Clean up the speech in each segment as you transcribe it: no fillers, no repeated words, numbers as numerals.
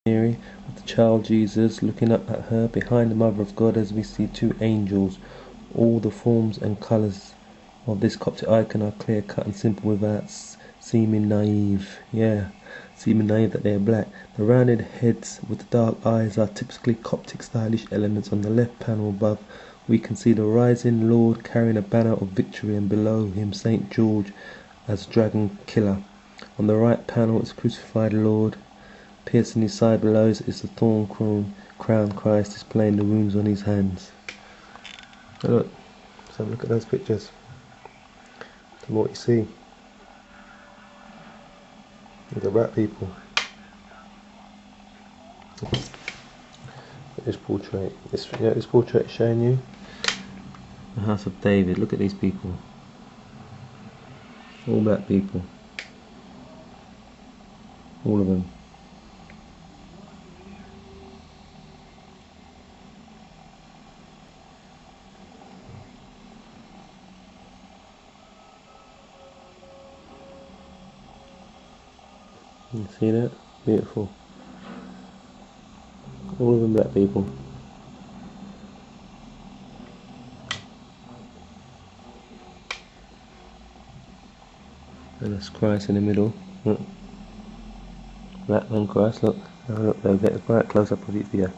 Mary with the child Jesus looking up at her. Behind the Mother of God, as we see two angels. All the forms and colours of this Coptic icon are clear cut and simple without seeming naive. Yeah, seeming naive that they are black. The rounded heads with the dark eyes are typically Coptic stylish elements. On the left panel above, we can see the rising Lord carrying a banner of victory, and below him St. George as dragon killer. On the right panel is crucified Lord. Piercing his side below is the thorn crown Christ, displaying the wounds on his hands. Now look, let's have a look at those pictures. Tell me what you see. Look at black people. Look at this portrait. This portrait is showing you the house of David. Look at these people. All black people. All of them. You see that? Beautiful. All of them black people. And that's Christ in the middle. Look. Black man Christ, look. Now look, they'll get a right close up of it here.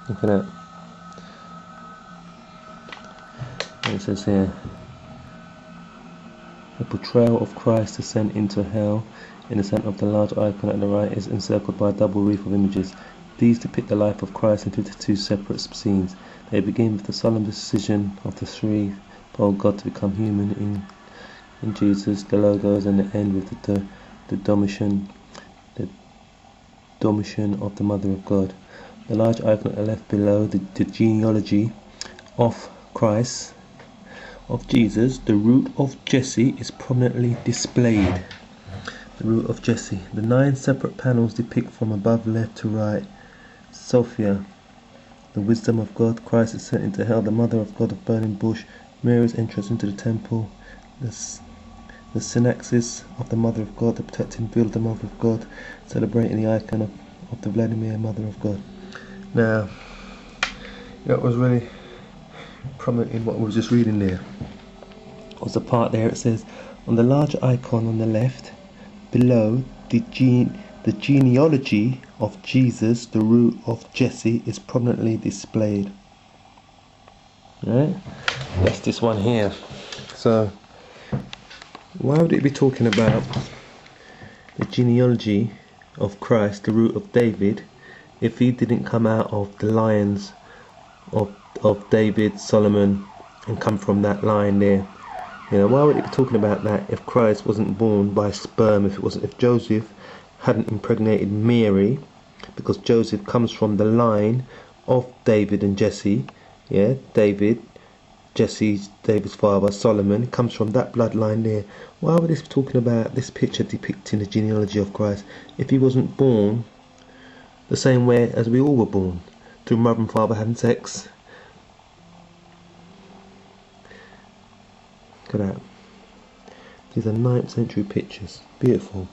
Look at that. And it says here, the portrayal of Christ's descent into hell in the centre of the large icon at the right is encircled by a double wreath of images. These depict the life of Christ in 52 separate scenes. They begin with the solemn decision of the threefold God to become human in Jesus, the Logos, and they end with the Domitian of the Mother of God. The large icon at the left below, the genealogy of Christ, of Jesus, the root of Jesse, is prominently displayed. The root of Jesse. The 9 separate panels depict from above left to right Sophia, the wisdom of God, Christ is sent into hell, the Mother of God of burning bush, Mary's entrance into the temple, the synaxis of the Mother of God, the protecting veil of the Mother of God, celebrating the icon of the Vladimir Mother of God. Now, that was really prominent in what we were just reading there. Was the part there it says, on the large icon on the left, below the genealogy of Jesus, the root of Jesse, is prominently displayed. Right? That's this one here. So, why would it be talking about the genealogy of Christ, the root of David, if he didn't come out of the lions of David, Solomon, and come from that line there? You know, why would it be talking about that if Christ wasn't born by sperm, if Joseph hadn't impregnated Mary, because Joseph comes from the line of David and Jesse, yeah, David's father, Solomon, comes from that bloodline there. Why would this be talking about this picture depicting the genealogy of Christ if he wasn't born the same way as we all were born, through mother and father having sex? Look at that. These are 9th century pictures. Beautiful.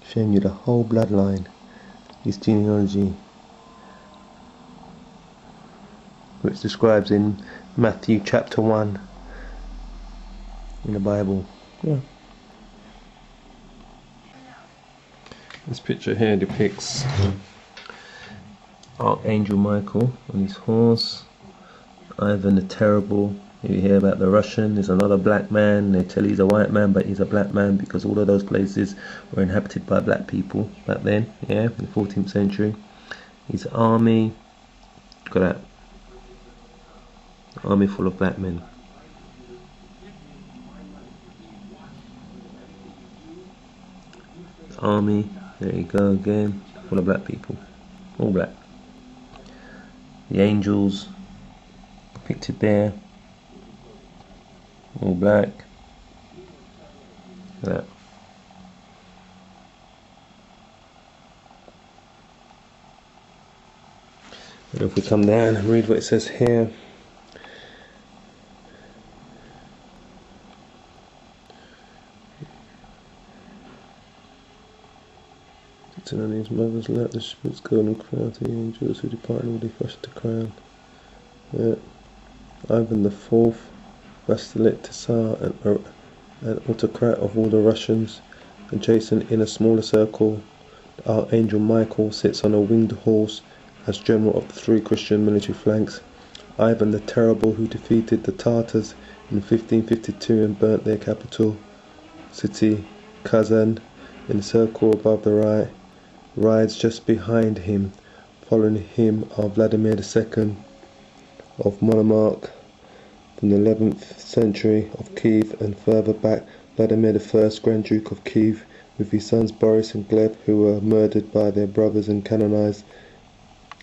Showing you the whole bloodline, this genealogy, which describes in Matthew chapter 1 in the Bible. Yeah. This picture here depicts Archangel Michael on his horse, Ivan the Terrible. You hear about the Russian, there's another black man, they tell he's a white man but he's a black man because all of those places were inhabited by black people back then, yeah, in the 14th century. His army, look at that, army full of black men. Army, there you go again, full of black people, all black. The angels depicted there, all black. Look at that. And if we come down and read what it says here, Sitting on his mother's lap, the Spirit's golden crown to the angels who depart and all they flush the crown. Yeah. Ivan the Fourth, Vasilek Tsar and autocrat of all the Russians, adjacent in a smaller circle, the Archangel Michael sits on a winged horse as general of the three Christian military flanks. Ivan the Terrible, who defeated the Tartars in 1552 and burnt their capital city, Kazan, in the circle above the right, rides just behind him. Following him are Vladimir II of Monomark from the 11th century of Kiev, and further back Vladimir I, Grand Duke of Kiev, with his sons Boris and Gleb, who were murdered by their brothers and canonized.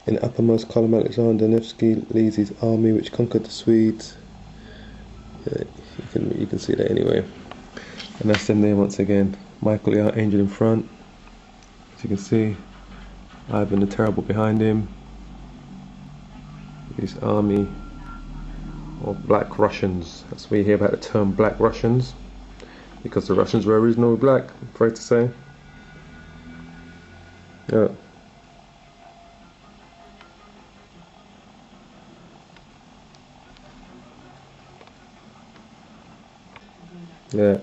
In the uppermost column, Alexander Nevsky leads his army which conquered the Swedes. Yeah, you can see that anyway. And that's them there once again. Michael the Archangel in front, as you can see. Ivan the Terrible behind him. His army of Black Russians. That's where you hear about the term Black Russians, because the Russians were originally black, I'm afraid to say. Yeah. Yeah.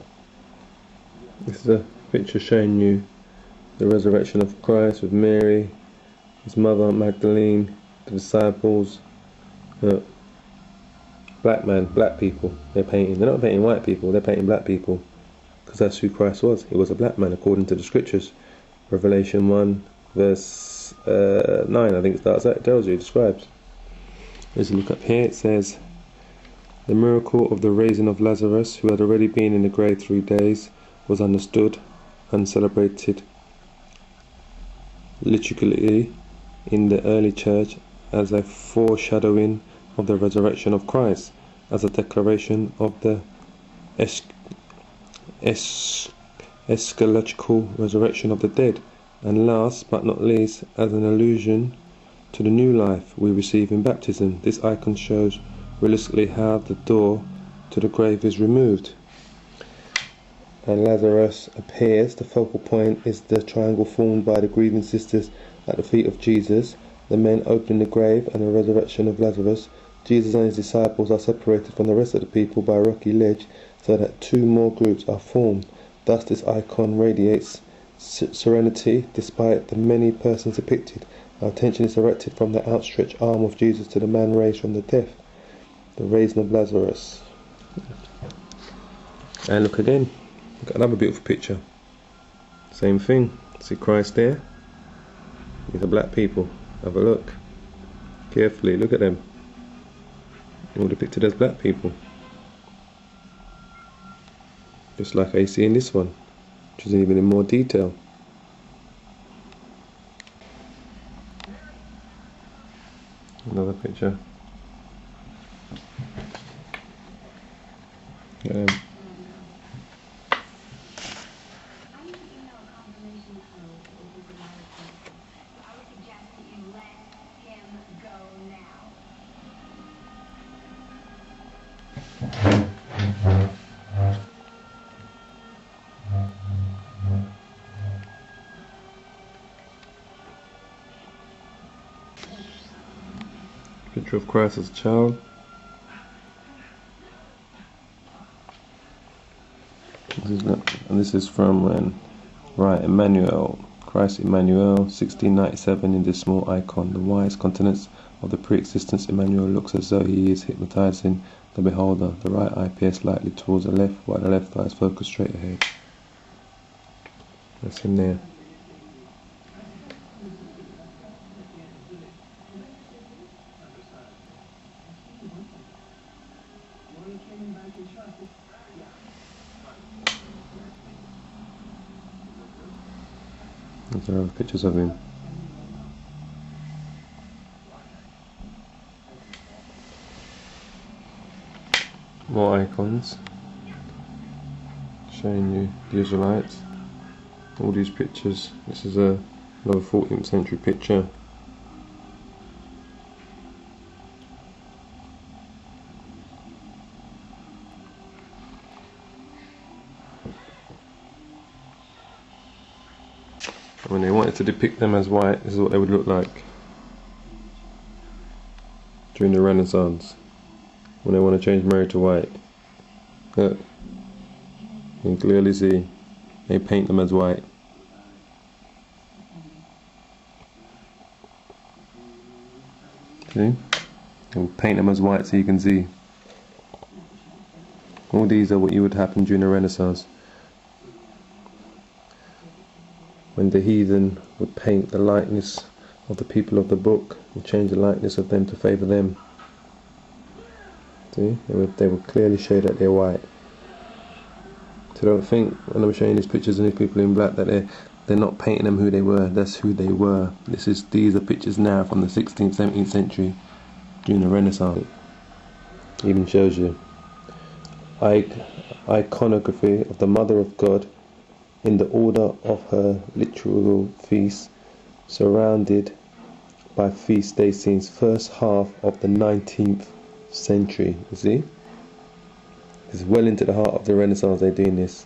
This is a picture showing you the resurrection of Christ with Mary, his mother Magdalene, the disciples. Black man, black people, they're painting. They're not painting white people, they're painting black people, because that's who Christ was. He was a black man according to the scriptures. Revelation 1 verse 9, I think it starts out, it tells you, it describes. As you look up here, it says, the miracle of the raising of Lazarus, who had already been in the grave 3 days, was understood and celebrated liturgically in the early church as a foreshadowing of the resurrection of Christ, as a declaration of the eschatological resurrection of the dead, and last but not least, as an allusion to the new life we receive in baptism. This icon shows realistically how the door to the grave is removed and Lazarus appears. The focal point is the triangle formed by the grieving sisters at the feet of Jesus, the men opening the grave, and the resurrection of Lazarus. Jesus and his disciples are separated from the rest of the people by a rocky ledge, so that two more groups are formed. Thus this icon radiates serenity despite the many persons depicted. Our attention is directed from the outstretched arm of Jesus to the man raised from the dead, the raising of Lazarus. And look again, got another beautiful picture. Same thing. See Christ there with the black people. Have a look carefully. Look at them. All depicted as black people, just like I see in this one, which is even in more detail. Another picture. Picture of Christ as a child. This is from Emmanuel, Christ Emmanuel, 1697, in this small icon. The wise countenance of the pre-existence Emmanuel looks as though he is hypnotizing the beholder. The right eye pierced slightly towards the left, while the left eye is focused straight ahead. That's him there. There are pictures of him. More icons showing you the Israelites. All these pictures. This is another 14th century picture. When they wanted to depict them as white, this is what they would look like during the Renaissance. When they want to change Mary to white, look, you can clearly see they paint them as white. See? They'll paint them as white so you can see. All these are what you would happen during the Renaissance. When the heathen would paint the likeness of the people of the book and change the likeness of them to favour them. See? They would clearly show that they're white. So don't think when I'm showing these pictures of these people in black that they're not painting them who they were. That's who they were. These are pictures now from the 16th, 17th century during the Renaissance. It even shows you iconography of the Mother of God in the order of her literal feasts, surrounded by feast day scenes, first half of the 19th century. You see? It's well into the heart of the Renaissance they're doing this.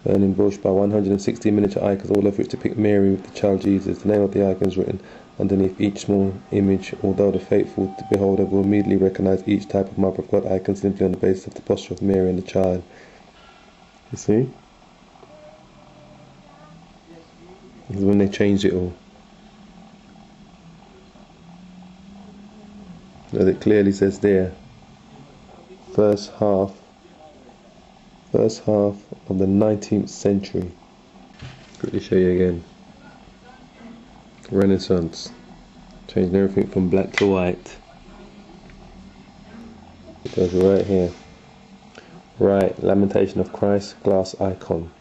Burning bush by 160 miniature icons, all of which depict Mary with the child Jesus. The name of the icon is written underneath each small image, although the faithful beholder will immediately recognize each type of Mother of God icon simply on the basis of the posture of Mary and the child. You see? This is when they changed it all. As it clearly says there, first half of the 19th century. Quickly show you again. Renaissance. Changing everything from black to white. It goes right here. Right, Lamentation of Christ, glass icon.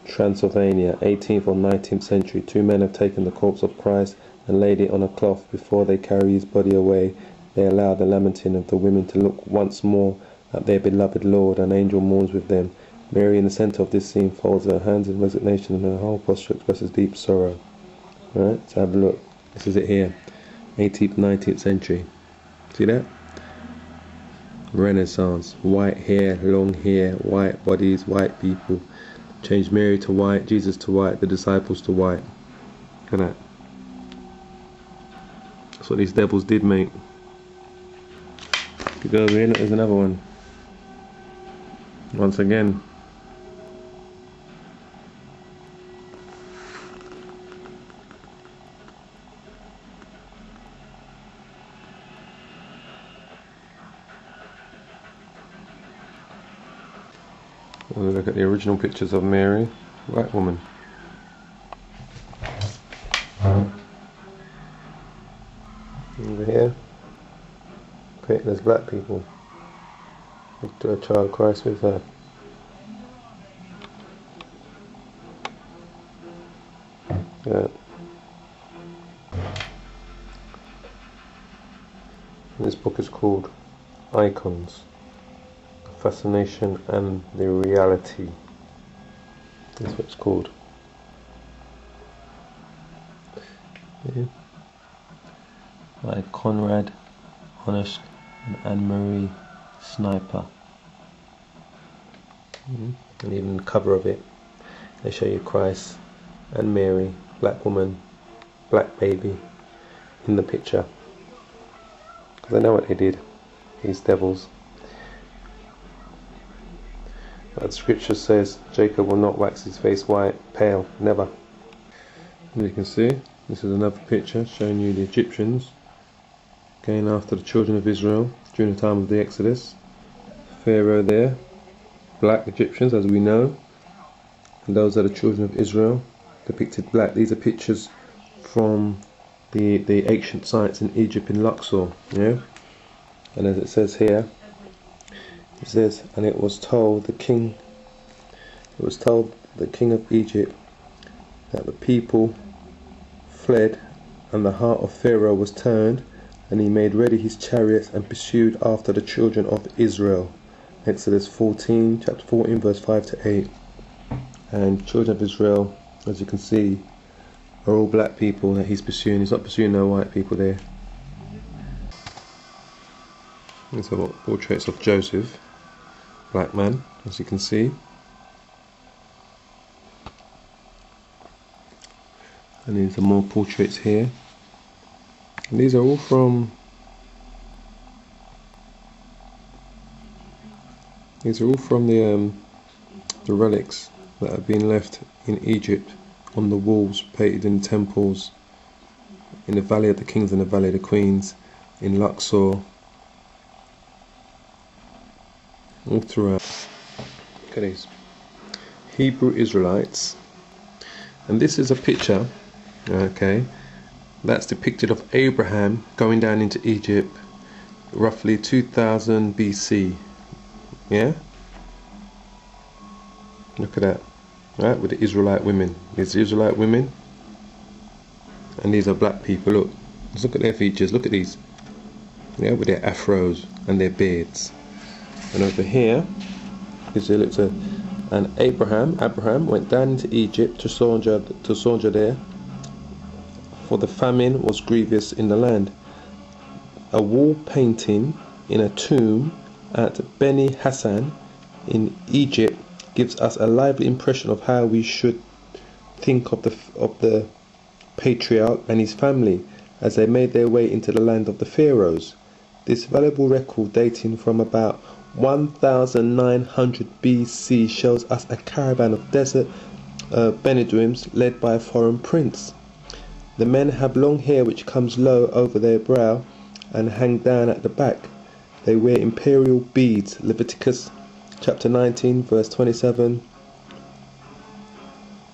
Transylvania, 18th or 19th century. Two men have taken the corpse of Christ and laid it on a cloth. Before they carry his body away, they allow the lamenting of the women to look once more at their beloved Lord. An angel mourns with them. Mary, in the centre of this scene, folds her hands in resignation, and her whole posture expresses deep sorrow. Right, so have a look. This is it here. 18th, 19th century. See that? Renaissance. White hair, long hair, white bodies, white people. Change Mary to white, Jesus to white, the disciples to white. Look at that. That's what these devils did, mate. If you go over here, look, there's another one. Once again. We'll look at the original pictures of Mary, white woman. Over here, painted as black people. To a child Christ with her. Yeah. This book is called Icons, Fascination and the Reality. That's what it's called. Yeah. By Conrad Honest and Anne-Marie Sniper. And even the cover of it, they show you Christ and Mary, black woman, black baby, in the picture. Because I know what they did, these devils. But the scripture says, Jacob will not wax his face white, pale, never. And you can see, this is another picture showing you the Egyptians going after the children of Israel during the time of the Exodus. Pharaoh there, black Egyptians as we know, and those are the children of Israel, depicted black. These are pictures from the ancient sites in Egypt, in Luxor, yeah. And as it says here, it says, and it was told the king of Egypt that the people fled, and the heart of Pharaoh was turned, and he made ready his chariots and pursued after the children of Israel. Exodus 14, chapter 14, verse 5 to 8. And children of Israel, as you can see, are all black people that he's pursuing. He's not pursuing no white people there. These are portraits of Joseph, black man, as you can see. And these are more portraits here. And these are all from the relics that have been left in Egypt on the walls, painted in temples, in the Valley of the Kings and the Valley of the Queens, in Luxor, all throughout. Look at these. Hebrew Israelites. And this is a picture, okay, that's depicted of Abraham going down into Egypt roughly 2000 BC. Yeah? Look at that. Right, with the Israelite women. These Israelite women. And these are black people. Look. Let's look at their features. Look at these. Yeah, with their afros and their beards. And over here, you see, looks at, and Abraham went down into Egypt to sojourn there, for the famine was grievous in the land. A wall painting in a tomb at Beni Hassan in Egypt gives us a lively impression of how we should think of the patriarch and his family as they made their way into the land of the pharaohs. This valuable record, dating from about 1900 BC, shows us a caravan of desert Bedouins led by a foreign prince. The men have long hair which comes low over their brow and hang down at the back. They wear imperial beads, Leviticus chapter 19 verse 27,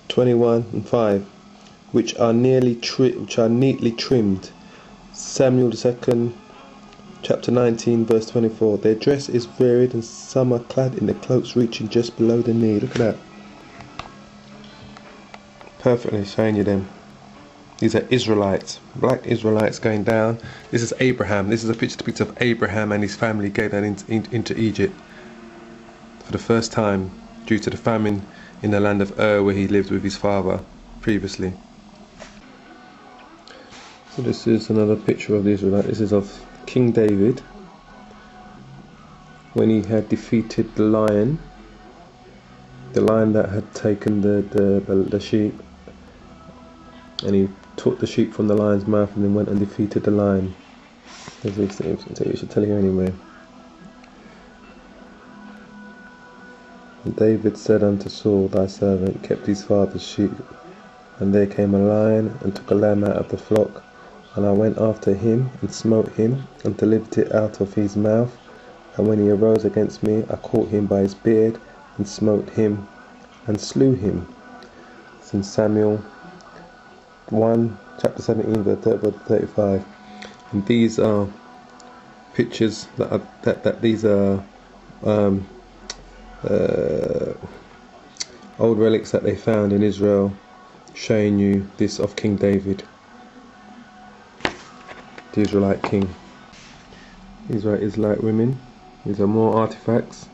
21 and 5, which are neatly trimmed. Samuel 2 chapter 19 verse 24. Their dress is varied, and some are clad in the cloaks reaching just below the knee. Look at that. Perfectly showing you them. These are Israelites, black Israelites going down. This is Abraham. This is a picture of Abraham and his family going down into Egypt for the first time due to the famine in the land of Ur, where he lived with his father previously. So this is another picture of the Israelite. This is of King David when he had defeated the lion that had taken the sheep, and he took the sheep from the lion's mouth and then went and defeated the lion. As we should tell you anyway. And David said unto Saul, thy servant kept his father's sheep, and there came a lion and took a lamb out of the flock, and I went after him and smote him and delivered it out of his mouth. And when he arose against me, I caught him by his beard and smote him and slew him. It's in Samuel 1 chapter 17 verse 35. And these are pictures that these are old relics that they found in Israel, showing you this of King David, the Israelite king. These are Israelite women. These are more artifacts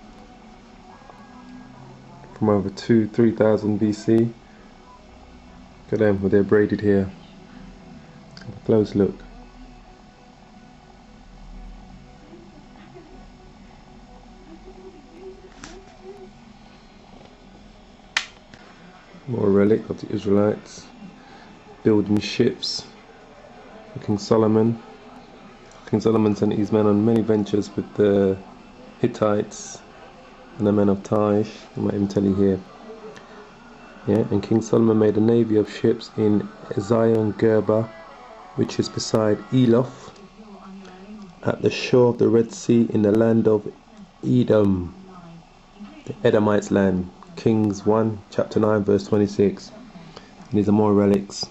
from over 3,000 BC. Look at them with their braided hair. Have a close look. More relic of the Israelites building ships. King Solomon sent his men on many ventures with the Hittites and the men of Taish. I might even tell you here. Yeah, and King Solomon made a navy of ships in Ezion-Geber, which is beside Eloth, at the shore of the Red Sea, in the land of Edom, the Edomites' land. Kings 1 chapter 9 verse 26. And these are more relics.